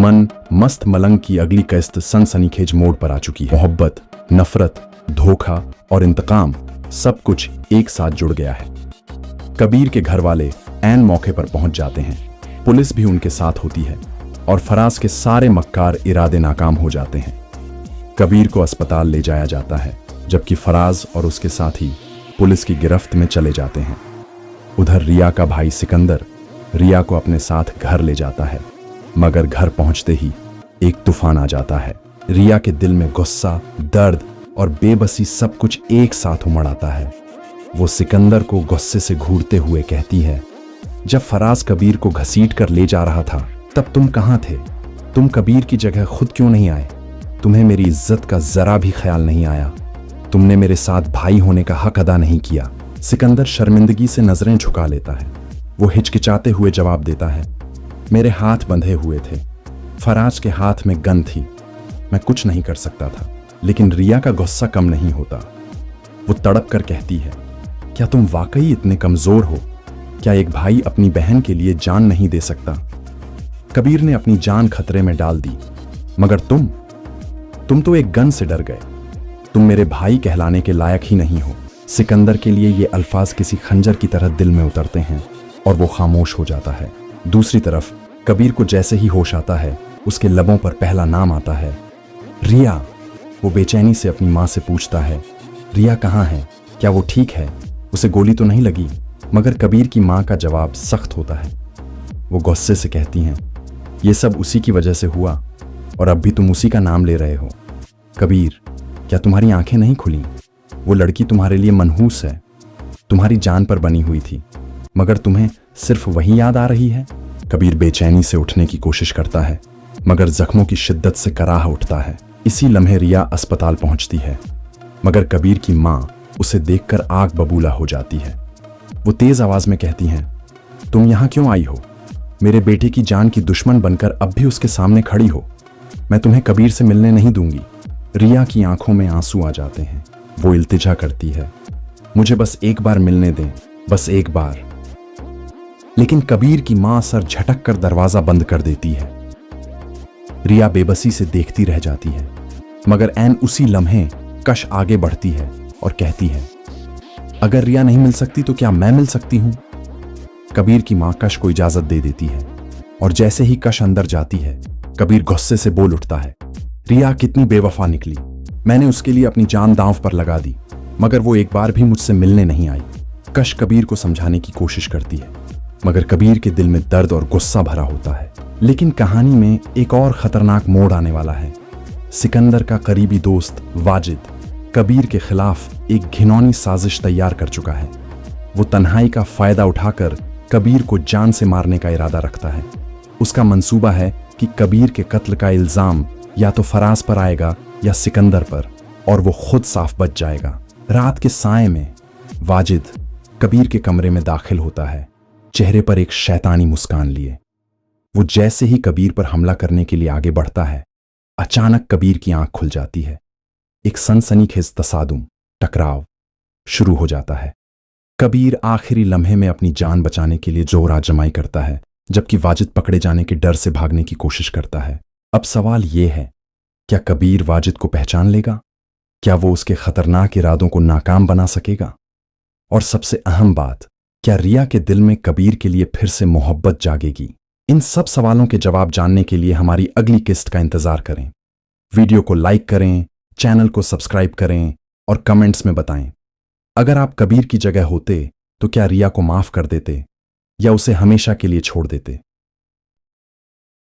अमन मस्त मलंग की अगली किस्त सनसनीखेज मोड़ पर आ चुकी है। मोहब्बत, नफरत, धोखा और इंतकाम सब कुछ एक साथ जुड़ गया है। कबीर के घर वाले ऐन मौके पर पहुंच जाते हैं। पुलिस भी उनके साथ होती है और फराज के सारे मक्कार इरादे नाकाम हो जाते हैं। कबीर को अस्पताल ले जाया जाता है, जबकि फराज और उसके साथी पुलिस की गिरफ्त में चले जाते हैं। उधर रिया का भाई सिकंदर रिया को अपने साथ घर ले जाता है, मगर घर पहुंचते ही एक तूफान आ जाता है। रिया के दिल में गुस्सा, दर्द और बेबसी सब कुछ एक साथ उमड़ आता है। वो सिकंदर को गुस्से से घूरते हुए कहती है, जब फराज कबीर को घसीट कर ले जा रहा था तब तुम कहाँ थे? तुम कबीर की जगह खुद क्यों नहीं आए? तुम्हें मेरी इज्जत का जरा भी ख्याल नहीं आया। तुमने मेरे साथ भाई होने का हक अदा नहीं किया। सिकंदर शर्मिंदगी से नजरें झुका लेता है। वो हिचकिचाते हुए जवाब देता है, मेरे हाथ बंधे हुए थे, फराज के हाथ में गन थी, मैं कुछ नहीं कर सकता था। लेकिन रिया का गुस्सा कम नहीं होता। वो तड़प कर कहती है, क्या तुम वाकई इतने कमजोर हो? क्या एक भाई अपनी बहन के लिए जान नहीं दे सकता? कबीर ने अपनी जान खतरे में डाल दी, मगर तुम तो एक गन से डर गए। तुम मेरे भाई कहलाने के लायक ही नहीं हो। सिकंदर के लिए ये अल्फाज किसी खंजर की तरह दिल में उतरते हैं और वो खामोश हो जाता है। दूसरी तरफ कबीर को जैसे ही होश आता है, उसके लबों पर पहला नाम आता है, रिया। वो बेचैनी से अपनी माँ से पूछता है, रिया कहाँ है? क्या वो ठीक है? उसे गोली तो नहीं लगी? मगर कबीर की माँ का जवाब सख्त होता है। वो गुस्से से कहती हैं, ये सब उसी की वजह से हुआ और अब भी तुम उसी का नाम ले रहे हो। कबीर, क्या तुम्हारी आंखें नहीं खुली? वो लड़की तुम्हारे लिए मनहूस है, तुम्हारी जान पर बनी हुई थी, मगर तुम्हें सिर्फ वही याद आ रही है। कबीर बेचैनी से उठने की कोशिश करता है, मगर जख्मों की शिद्दत से कराह उठता है। इसी लम्हे रिया अस्पताल पहुंचती है, मगर कबीर की माँ उसे देखकर आग बबूला हो जाती है। वो तेज आवाज में कहती हैं, तुम यहाँ क्यों आई हो? मेरे बेटे की जान की दुश्मन बनकर अब भी उसके सामने खड़ी हो। मैं तुम्हें कबीर से मिलने नहीं दूंगी। रिया की आंखों में आंसू आ जाते हैं। वो इल्तिजा करती है, मुझे बस एक बार मिलने दें, बस एक बार। लेकिन कबीर की मां सर झटक कर दरवाजा बंद कर देती है। रिया बेबसी से देखती रह जाती है, मगर ऐन उसी लम्हे कश आगे बढ़ती है और कहती है, अगर रिया नहीं मिल सकती तो क्या मैं मिल सकती हूं? कबीर की मां कश को इजाजत दे देती है और जैसे ही कश अंदर जाती है, कबीर गुस्से से बोल उठता है, रिया कितनी बेवफा निकली। मैंने उसके लिए अपनी जान दांव पर लगा दी, मगर वो एक बार भी मुझसे मिलने नहीं आई। कश कबीर को समझाने की कोशिश करती है, मगर कबीर के दिल में दर्द और गुस्सा भरा होता है। लेकिन कहानी में एक और खतरनाक मोड़ आने वाला है। सिकंदर का करीबी दोस्त वाजिद कबीर के खिलाफ एक घिनौनी साजिश तैयार कर चुका है। वो तन्हाई का फायदा उठाकर कबीर को जान से मारने का इरादा रखता है। उसका मंसूबा है कि कबीर के कत्ल का इल्जाम या तो फराज पर आएगा या सिकंदर पर, और वो खुद साफ बच जाएगा। रात के साए में वाजिद कबीर के कमरे में दाखिल होता है, चेहरे पर एक शैतानी मुस्कान लिए। वो जैसे ही कबीर पर हमला करने के लिए आगे बढ़ता है, अचानक कबीर की आंख खुल जाती है। एक सनसनीखेज तसादुम, टकराव शुरू हो जाता है। कबीर आखिरी लम्हे में अपनी जान बचाने के लिए जोर आजमाई करता है, जबकि वाजिद पकड़े जाने के डर से भागने की कोशिश करता है। अब सवाल यह है, क्या कबीर वाजिद को पहचान लेगा? क्या वो उसके खतरनाक इरादों को नाकाम बना सकेगा? और सबसे अहम बात, क्या रिया के दिल में कबीर के लिए फिर से मोहब्बत जागेगी? इन सब सवालों के जवाब जानने के लिए हमारी अगली किस्त का इंतजार करें। वीडियो को लाइक करें, चैनल को सब्सक्राइब करें और कमेंट्स में बताएं, अगर आप कबीर की जगह होते तो क्या रिया को माफ कर देते या उसे हमेशा के लिए छोड़ देते?